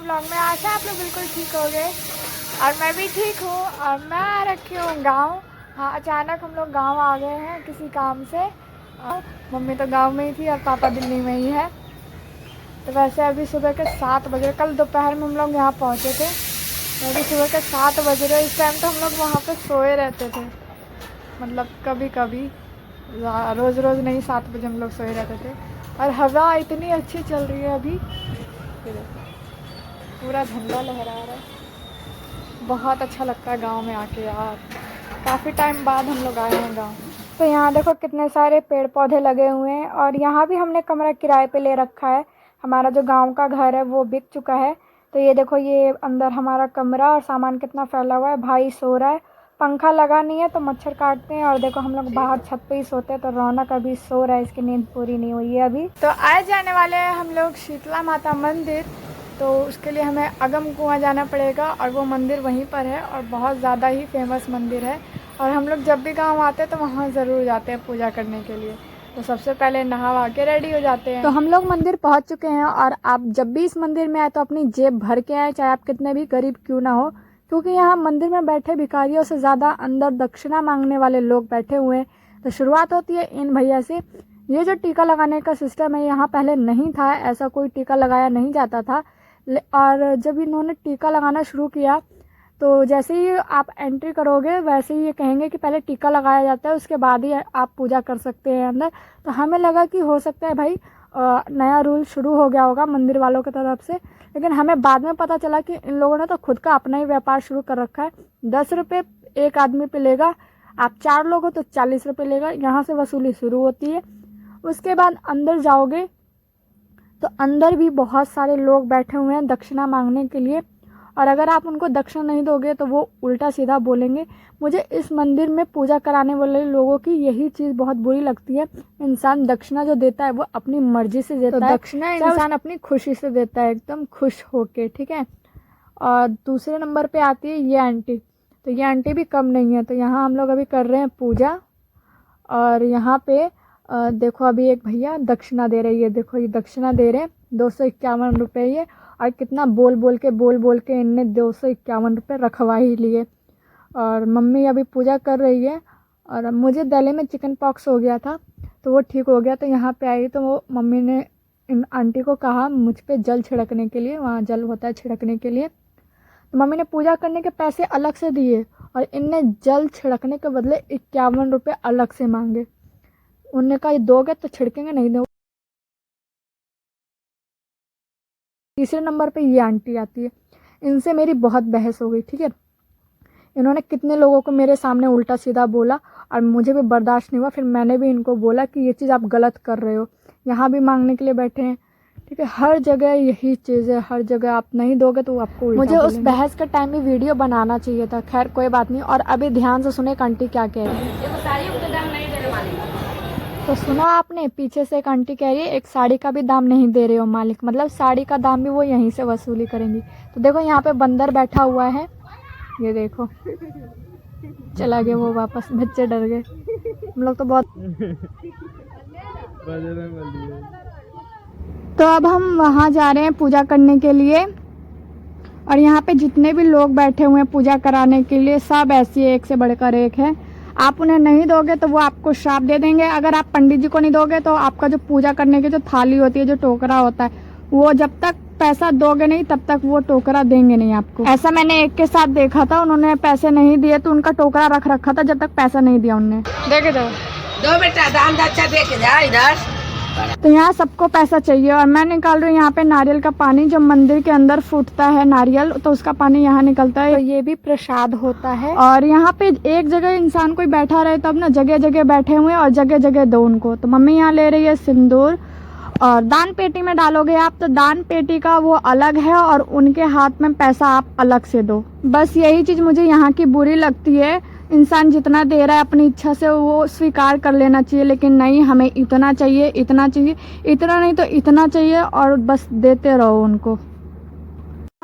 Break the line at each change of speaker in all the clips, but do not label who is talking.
Blog में। आशा आप लोग बिल्कुल ठीक हो गए और मैं भी ठीक हूँ। और मैं आ रखी हूँ गाँव। हाँ, अचानक हम लोग गाँव आ गए हैं किसी काम से। मम्मी तो गाँव में ही थी और पापा दिल्ली में ही है। तो वैसे अभी सुबह के 7 बजे, कल दोपहर में हम लोग यहाँ पहुँचे थे। तो अभी सुबह के 7 बज रहे। इस टाइम तो हम लोग वहाँ पे सोए रहते थे, मतलब कभी कभी, रोज़ रोज़ नहीं। 7 बजे हम लोग सोए रहते थे। और हवा इतनी अच्छी चल रही है अभी, पूरा झंडा लहरा रहा है। बहुत अच्छा लगता है गांव में आके यार। काफ़ी टाइम बाद हम लोग आए हैं गांव। तो यहाँ देखो कितने सारे पेड़ पौधे लगे हुए हैं। और यहाँ भी हमने कमरा किराए पे ले रखा है। हमारा जो गांव का घर है वो बिक चुका है। तो ये देखो, ये अंदर हमारा कमरा और सामान कितना फैला हुआ है। भाई सो रहा है, पंखा लगा नहीं है तो मच्छर काटते हैं। और देखो हम लोग बाहर छत पे ही सोते हैं। तो रौनक अभी सो रहा है, इसकी नींद पूरी नहीं हुई है अभी। तो आए जाने वाले हैं हम लोग शीतला माता मंदिर। तो उसके लिए हमें अगम कुआं जाना पड़ेगा और वो मंदिर वहीं पर है और बहुत ज़्यादा ही फेमस मंदिर है। और हम लोग जब भी गांव आते हैं तो वहाँ ज़रूर जाते हैं पूजा करने के लिए। तो सबसे पहले नहा के रेडी हो जाते हैं। तो हम लोग मंदिर पहुँच चुके हैं। और आप जब भी इस मंदिर में आए तो अपनी जेब भर के आए, चाहे आप कितने भी गरीब क्यों ना हो, क्योंकि यहाँ मंदिर में बैठे भिखारियों से ज़्यादा अंदर दक्षिणा मांगने वाले लोग बैठे हुए हैं। तो शुरुआत होती है इन भैया से। ये जो टीका लगाने का सिस्टम है यहाँ पहले नहीं था, ऐसा कोई टीका लगाया नहीं जाता था। और जब इन्होंने टीका लगाना शुरू किया तो जैसे ही आप एंट्री करोगे वैसे ही ये कहेंगे कि पहले टीका लगाया जाता है, उसके बाद ही आप पूजा कर सकते हैं अंदर। तो हमें लगा कि हो सकता है भाई नया रूल शुरू हो गया होगा मंदिर वालों की तरफ से। लेकिन हमें बाद में पता चला कि इन लोगों ने तो खुद का अपना ही व्यापार शुरू कर रखा है। 10 रुपये एक आदमी पे लेगा, आप 4 लोग हो तो 40 रुपये लेगा। यहाँ से वसूली शुरू होती है। उसके बाद अंदर जाओगे तो अंदर भी बहुत सारे लोग बैठे हुए हैं दक्षिणा मांगने के लिए। और अगर आप उनको दक्षिणा नहीं दोगे तो वो उल्टा सीधा बोलेंगे। मुझे इस मंदिर में पूजा कराने वाले लोगों की यही चीज़ बहुत बुरी लगती है। इंसान दक्षिणा जो देता है वो अपनी मर्जी से देता है। दक्षिणा इंसान अपनी खुशी से देता है, एकदम खुश होके, ठीक है। और दूसरे नंबर पे आती है ये आंटी। तो ये आंटी भी कम नहीं है। तो यहाँ हम लोग अभी कर रहे हैं पूजा। और यहाँ पे देखो अभी एक भैया दक्षिणा दे रहे हैं। देखो ये दक्षिणा दे रहे हैं 251 रुपये ये। और कितना बोल बोल के इनने 251 रुपये रखवा ही लिए। और मम्मी अभी पूजा कर रही है। और मुझे गले में चिकन पॉक्स हो गया था तो वो ठीक हो गया। तो यहाँ पे आई तो वो मम्मी ने इन आंटी को कहा मुझ पे जल छिड़कने के लिए, वहाँ जल होता है छिड़कने के लिए। तो मम्मी ने पूजा करने के पैसे अलग से दिए और इनने जल छिड़कने के बदले 51 रुपये अलग से मांगे। उन्होंने कहा दोगे तो छिड़केंगे, नहीं दो। तीसरे नंबर पे ये आंटी आती है। इनसे मेरी बहुत बहस हो गई, ठीक है। इन्होंने कितने लोगों को मेरे सामने उल्टा सीधा बोला और मुझे भी बर्दाश्त नहीं हुआ। फिर मैंने भी इनको बोला कि ये चीज़ आप गलत कर रहे हो। यहाँ भी मांगने के लिए बैठे हैं, ठीक है। हर जगह यही चीज़ है, हर जगह आप नहीं दोगे तो आपको उल्टा मुझे उस बहस के टाइम में वीडियो बनाना चाहिए था। खैर कोई बात नहीं। और अभी ध्यान से सुने आंटी क्या कह रही है। तो सुना आपने, पीछे से एक आंटी कह रही है एक साड़ी का भी दाम नहीं दे रहे हो मालिक, मतलब साड़ी का दाम भी वो यहीं से वसूली करेंगी। तो देखो यहाँ पे बंदर बैठा हुआ है, ये देखो चला गया वो वापस। बच्चे डर गए, हम लोग तो बहुत। तो अब हम वहाँ जा रहे हैं पूजा करने के लिए। और यहाँ पे जितने भी लोग बैठे हुए हैं पूजा कराने के लिए सब ऐसे एक से बढ़कर एक है। आप उन्हें नहीं दोगे तो वो आपको श्राप दे देंगे। अगर आप पंडित जी को नहीं दोगे तो आपका जो पूजा करने की जो थाली होती है, जो टोकरा होता है, वो जब तक पैसा दोगे नहीं तब तक वो टोकरा देंगे नहीं आपको। ऐसा मैंने एक के साथ देखा था, उन्होंने पैसे नहीं दिए तो उनका टोकरा रख रखा था जब तक पैसा नहीं दिया उनने। देखे दो बेटा, दान दक्षा दे के जा इधर। तो यहाँ सबको पैसा चाहिए। और मैं निकाल रही हूँ यहाँ पे नारियल का पानी, जो मंदिर के अंदर फूटता है नारियल, तो उसका पानी यहाँ निकलता है। तो ये भी प्रसाद होता है। और यहाँ पे एक जगह इंसान कोई बैठा रहे तब ना, जगह जगह बैठे हुए और जगह जगह दो उनको। तो मम्मी यहाँ ले रही है सिंदूर। और दान पेटी में डालोगे आप तो दान पेटी का वो अलग है और उनके हाथ में पैसा आप अलग से दो। बस यही चीज़ मुझे यहाँ की बुरी लगती है। इंसान जितना दे रहा है अपनी इच्छा से वो स्वीकार कर लेना चाहिए, लेकिन नहीं, हमें इतना चाहिए, इतना चाहिए, इतना नहीं तो इतना चाहिए और बस देते रहो उनको।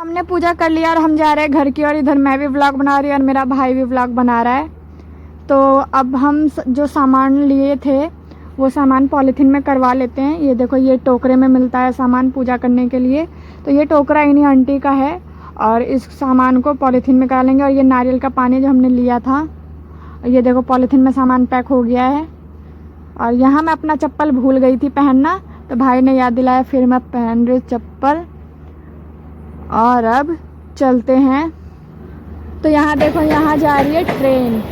हमने पूजा कर लिया और हम जा रहे हैं घर की ओर। इधर मैं भी व्लॉग बना रही हूँ और मेरा भाई भी व्लॉग बना रहा है। तो अब हम जो सामान लिए थे वो सामान पॉलीथीन में करवा लेते हैं। ये देखो ये टोकरे में मिलता है सामान पूजा करने के लिए। तो ये टोकरा इन्हीं आंटी का है और इस सामान को पॉलीथीन में करा लेंगे। और ये नारियल का पानी जो हमने लिया था, ये देखो पॉलीथीन में सामान पैक हो गया है। और यहाँ मैं अपना चप्पल भूल गई थी पहनना, तो भाई ने याद दिलाया, फिर मैं पहन रही चप्पल। और अब चलते हैं। तो यहाँ देखो यहाँ जा रही है ट्रेन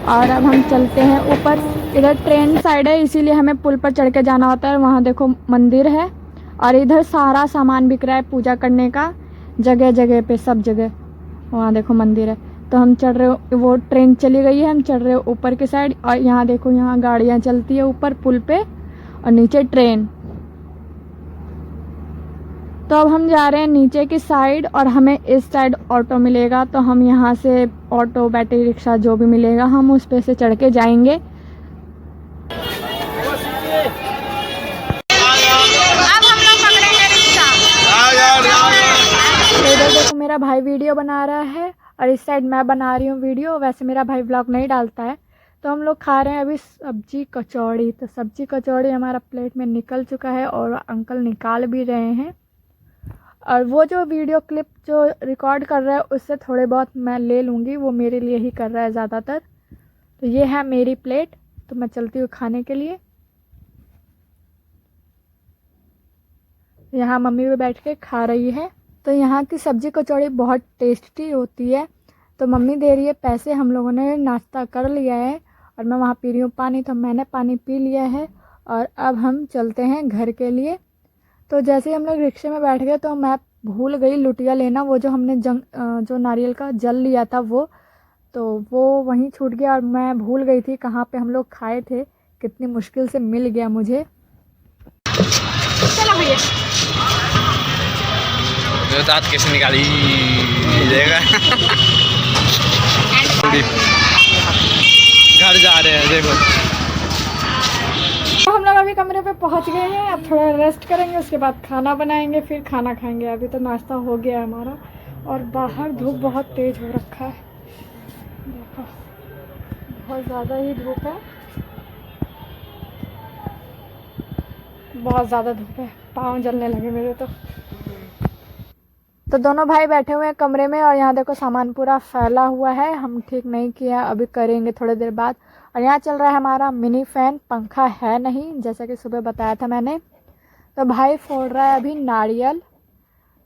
और अब हम चलते हैं ऊपर। इधर ट्रेन साइड है इसीलिए हमें पुल पर चढ़ के जाना होता है। वहाँ देखो मंदिर है और इधर सारा सामान बिक रहा है पूजा करने का, जगह जगह पे सब जगह। वहाँ देखो मंदिर है। तो हम चढ़ रहे हो, वो ट्रेन चली गई है, हम चढ़ रहे हो ऊपर की साइड। और यहाँ देखो यहाँ गाड़ियाँ चलती है ऊपर पुल पे और नीचे ट्रेन। तो अब हम जा रहे हैं नीचे की साइड और हमें इस साइड ऑटो मिलेगा। तो हम यहाँ से ऑटो, बैटरी रिक्शा जो भी मिलेगा हम उस पे से चढ़ के जाएंगे। अब हम लोग पकड़ेंगे रिक्शा। इधर देखो मेरा भाई वीडियो बना रहा है और इस साइड मैं बना रही हूँ वीडियो। वैसे मेरा भाई व्लॉग नहीं डालता है। तो हम लोग खा रहे हैं अभी सब्जी कचौड़ी। तो सब्जी कचौड़ी हमारा प्लेट में निकल चुका है और अंकल निकाल भी रहे हैं। और वो जो वीडियो क्लिप जो रिकॉर्ड कर रहा है उससे थोड़े बहुत मैं ले लूँगी, वो मेरे लिए ही कर रहा है ज़्यादातर। तो ये है मेरी प्लेट। तो मैं चलती हूँ खाने के लिए। यहाँ मम्मी भी बैठ के खा रही है। तो यहाँ की सब्जी कचौड़ी बहुत टेस्टी होती है। तो मम्मी दे रही है पैसे। हम लोगों ने नाश्ता कर लिया है और मैं वहाँ पी रही हूँ पानी। तो मैंने पानी पी लिया है और अब हम चलते हैं घर के लिए। तो जैसे ही हम लोग रिक्शे में बैठ गए तो मैं भूल गई लुटिया लेना। वो जो हमने जो नारियल का जल लिया था वो वहीं छूट गया और मैं भूल गई थी कहाँ पे हम लोग खाए थे। कितनी मुश्किल से मिल गया मुझे। चलो भैया
दांत कैसे निकाली देगा। घर जा रहे हैं देखो।
तो हम लोग अभी कमरे पे पहुंच गए हैं। अब थोड़ा रेस्ट करेंगे, उसके बाद खाना बनाएंगे, फिर खाना खाएंगे। अभी तो नाश्ता हो गया है हमारा और बाहर धूप बहुत तेज़ हो रखा है। देखो बहुत ज़्यादा ही धूप है, बहुत ज़्यादा धूप है। पाँव जलने लगे मेरे तो दोनों भाई बैठे हुए हैं कमरे में और यहाँ देखो सामान पूरा फैला हुआ है। हम ठीक नहीं किया, अभी करेंगे थोड़ी देर बाद। और यहाँ चल रहा है हमारा मिनी फैन। पंखा है नहीं, जैसा कि सुबह बताया था मैंने। तो भाई फोड़ रहा है अभी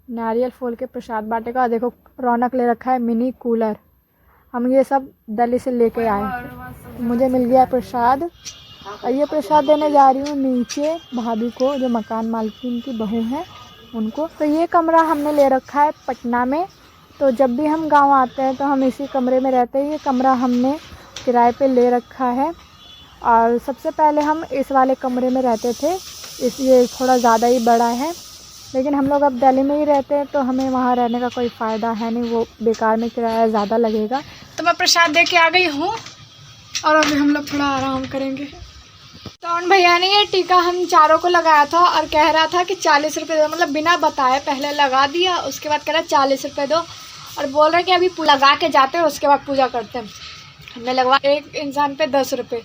नारियल फोड़ के प्रसाद बांटेगा। देखो रौनक ले रखा है मिनी कूलर। हम ये सब दिल्ली से लेके आए। मुझे मिल गया प्रसाद और ये प्रसाद देने जा रही हूँ नीचे भाभी को, जो मकान मालकिन की बहू है उनको। तो ये कमरा हमने ले रखा है पटना में। तो जब भी हम गांव आते हैं तो हम इसी कमरे में रहते हैं। ये कमरा हमने किराए पे ले रखा है और सबसे पहले हम इस वाले कमरे में रहते थे। ये थोड़ा ज़्यादा ही बड़ा है, लेकिन हम लोग अब दिल्ली में ही रहते हैं तो हमें वहाँ रहने का कोई फ़ायदा है नहीं, वो बेकार में किराया ज़्यादा लगेगा। तो मैं प्रसाद दे के आ गई हूँ और अभी हम लोग थोड़ा आराम करेंगे। तो उन भैया ने ये टीका हम चारों को लगाया था और कह रहा था कि 40 रुपये दो, मतलब बिना बताए पहले लगा दिया, उसके बाद कह रहा 40 रुपये दो और बोल रहे कि अभी लगा के जाते हैं उसके बाद पूजा करते हैं। हमने लगवा एक इंसान पे 10 रुपये।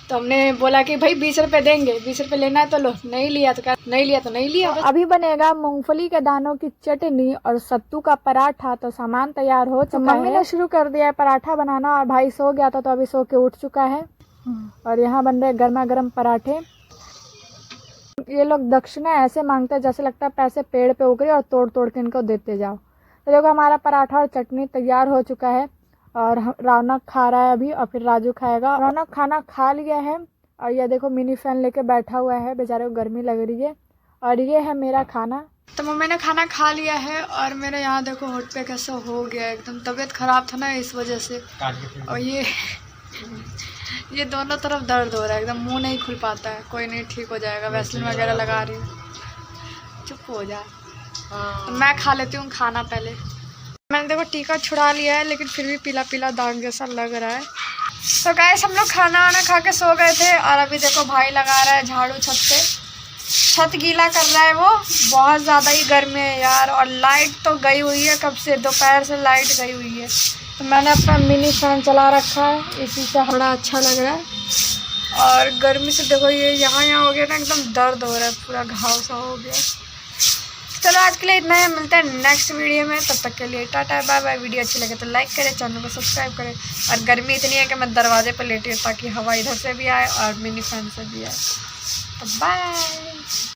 तो हमने बोला कि भाई 20 रुपये देंगे, 20 रुपये लेना है तो लो। नहीं लिया तो क्या, नहीं लिया। तो अभी बनेगा मूंगफली के दानों की चटनी और सत्तू का पराठा। तो सामान तैयार हो चुका है। मम्मी ने शुरू कर दिया है पराठा बनाना और भाई सो गया था तो अभी सो के उठ चुका है। और यहाँ बन रहे गर्मा गर्म पराठे। ये लोग दक्षिणा ऐसे मांगते हैं जैसे लगता है पैसे पेड़ पे उगरे और तोड़ तोड़ के इनको देते जाओ। तो देखो हमारा पराठा और चटनी तैयार हो चुका है और रौनक खा रहा है अभी और फिर राजू खाएगा। रौनक खाना खा लिया है और ये देखो मिनी फैन लेके बैठा हुआ है, बेचारे को गर्मी लग रही है। और ये है मेरा खाना। तो मम्मी ने खाना खा लिया है और मेरे यहाँ देखो होठ पे कैसा हो गया, एकदम तबीयत ख़राब था ना इस वजह से। और ये दोनों तरफ दर्द हो रहा है, एकदम मुंह नहीं खुल पाता है। कोई नहीं, ठीक हो जाएगा। वैसलीन वगैरह लगा रही हूँ, चुप हो जाए। तो मैं खा लेती हूँ खाना पहले। मैंने देखो टीका छुड़ा लिया है लेकिन फिर भी पीला पीला दाग जैसा लग रहा है। तो गाइस हम लोग खाना वाना खा के सो गए थे और अभी देखो भाई लगा रहा है झाड़ू छत पे। छत गीला कर रहा है वो। बहुत ज़्यादा ही गर्मी है यार। और लाइट तो गई हुई है कब से, दोपहर से लाइट गई हुई है। तो मैंने अपना मिनी फैन चला रखा है, इसी से बड़ा अच्छा लग रहा है। और गर्मी से देखो ये यहाँ हो गया ना, एकदम दर्द हो रहा है, पूरा घाव सा हो गया। चलो आज के लिए इतना ही, मिलता है नेक्स्ट वीडियो में। तब तक के लिए टाटा बाय बाय। वीडियो अच्छी लगे तो लाइक करें, चैनल को सब्सक्राइब करें। और गर्मी इतनी है कि मैं दरवाजे पर लेटी हूँ ताकि हवा इधर से भी आए और मिनी फैन से भी आए। तो बाय।